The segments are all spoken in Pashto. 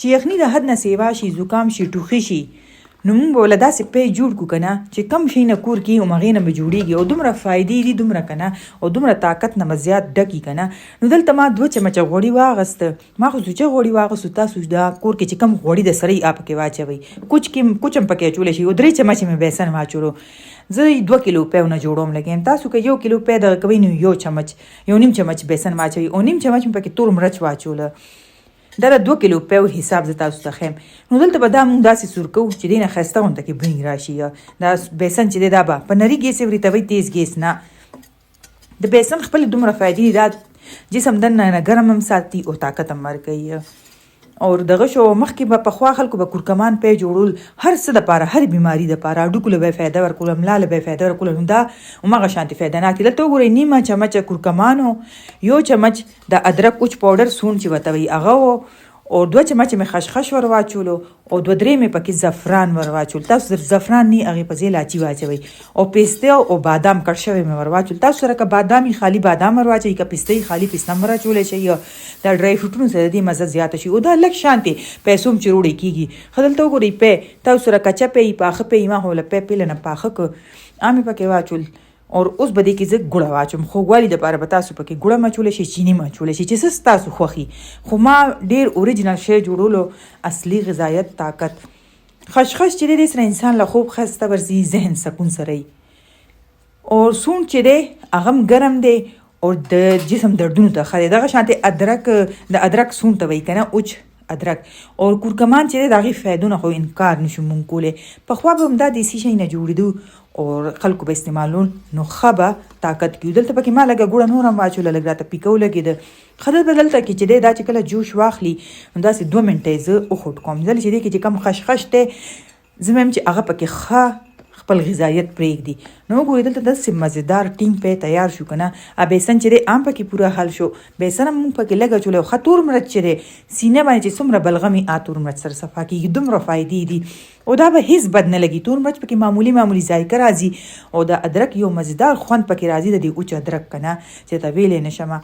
چې یخني د حد نه سیوا شي، زکام شي، ټوخي شي، نو موږ به ول داسې پی جوړ کو کنه چې کم شي نه کور کې او مغې نه به جوړیږي او دومره فائدې دي دومره کنه او دومره طاقت نه زیات ډکی کنه. نو دلته ما 2 چمچه غوړي واغست، ما خو سوچه غوړي واغست، تاسو دا کور کې چې کم غوړي د سړی اپ کې واچوي، کوچم پکې چولې شي او 3 چمچه مې بیسن واچولو. زه 2 کیلو پیو نه جوړوم لګیم، تاسو که 1 کیلو پی د کوي نو 1 چمچ 1.5 چمچ بیسن واچوي او 1.5 چمچ پکې تور مرچ واچوله. دا 2 کیلو پیو حساب زه تاسو ته خیم. نو دلته به دا موږ داسې سور کوو چې دینه خسته غونډه کې بوی راشي. دا بیسن چې دی دا به په نری ګیس ورته وي، تیز ګیس نه. د بیسن خپل دومره فائدې دا جسم دننه ګرم هم ساتي او طاقت هم ورکوي. او دغه شو مخکې به پخوا خلکو به کورکمان پی جوړول هر څه دپاره، هر بیماري دپاره، هډوکو له به یې فایده ورکوله، ملا له به یې فایده ورکوله. نو دا همغه شانتې فایده ناک دي. دلته وګورئ 1 چمچه کورکمانو، 1 چمچ د ادرک وچ پاوډر سون چې ورته وایي هغه او 2 چمچه مې خشخش ور واچولو او 2-3 مې پکې زعفران ور واچول. تاسو زعفران نه هغې په ځای لاچي واچوئ او پیسته او بادام کټ شوی مې ور واچول. تاسو سره که بادامي خالي بادام ور واچوئ، که پیسته خالي پیسته هم ور اچولی شئ. دا ډرای فروټونو سره د دې مزه زیاته شي او دا لږ شانتې پیسو هم چې روړی کېږي. ښه دلته وګورئ پی تاسو سره کچه پی پاخه پی، ما خو له پی نه پاخه که مې پکې واچول. اور اوس به دې کې زه ګوړه واچوم، خوږوالي دپاره به تاسو پکې ګوړه مچولی شئ، چیني مچولی شئ، چې څه ستاسو خوښي. خو ما ډېر اوریجنل شی جوړولو، اصلي غذایت طاقت. خشخش چې دی دې سره انسان له خوب خسته ورځي، ذهن سکون سره وي. اور سون چې دی هغه هم ګرم دی او د جسم دردونو ته ښه دی. دغه شانتې ادرک، د ادرک سون ته وایي که نه، اوچ ادرک. او کورکمان چې دی د هغې فایدونه خو انکار نشو مونږ کولی. پخوا به هم دا دیسي شی نه جوړېدو او خلکو به استعمالون، نو ښه به طاقت کیو. دلته پکې ما لږه ګوړه نور هم واچوله، لږ راته پیکو لګېده. ښه به دلته کې چې دی دا چې کله جوش واخلي نو داسې 2 منټه یې زه وخوټ کوم. ځکه چې دی کې چې کم خشخش دی زه مې چې هغه پکې ښه خپل غذایت پرېږدي. نو وګورئ دلته داسې مزېدار ټینګ پی تیار شو که نه. بیسن چې دی ام پکې پوره حل شو، بیسن هم موږ پکې لږ اچولی او ښه تور مرچ چې دی سینه باندې چې څومره بلغمي تور مرچ سره صفا کېږي، دومره فایدې دي او دا به هیڅ بد نه لګي. تور مرچ پکې معمولی ذایقه راځي او د ادرک یو مزېدار خوند پکې راځي د دې اوچ ادرک که نه چې ته ویلی نشمه.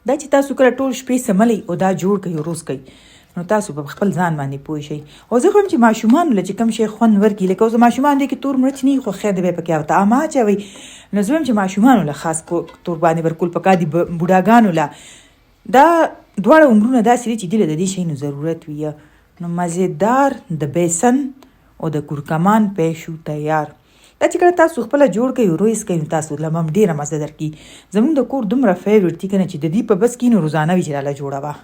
دا چې تاسو کله ټول شپې سملی او دا جوړ کړئ روز کړئ نو تاسو به خپل ځان باندې پوه شئ. او زه خو هم چې ماشومانو له چې کوم شی خوند ورکړي، لکه اوس ماشومان دی کې تور مرچ نه خو خیر دی به پکې ورته عامه اچوئ. نو زه هم چې ماشومانو له خاص تور باندې ورکول پکار دي، بوډاګانو له. دا دواړه عمرونه داسې دي چې دې له د دې شیانو ضرورت وي. نو مزېدار د بیسن او د کورکمان پی شو تیار. دا چې کله تاسو خپله جوړ کړئ او رویس کړئ نو تاسو له هم ډېره مزه درکړي. زموږ د کور دومره فیورټ دي که نه چې د دې په بس کې نو روزانه وي چې راله جوړوه.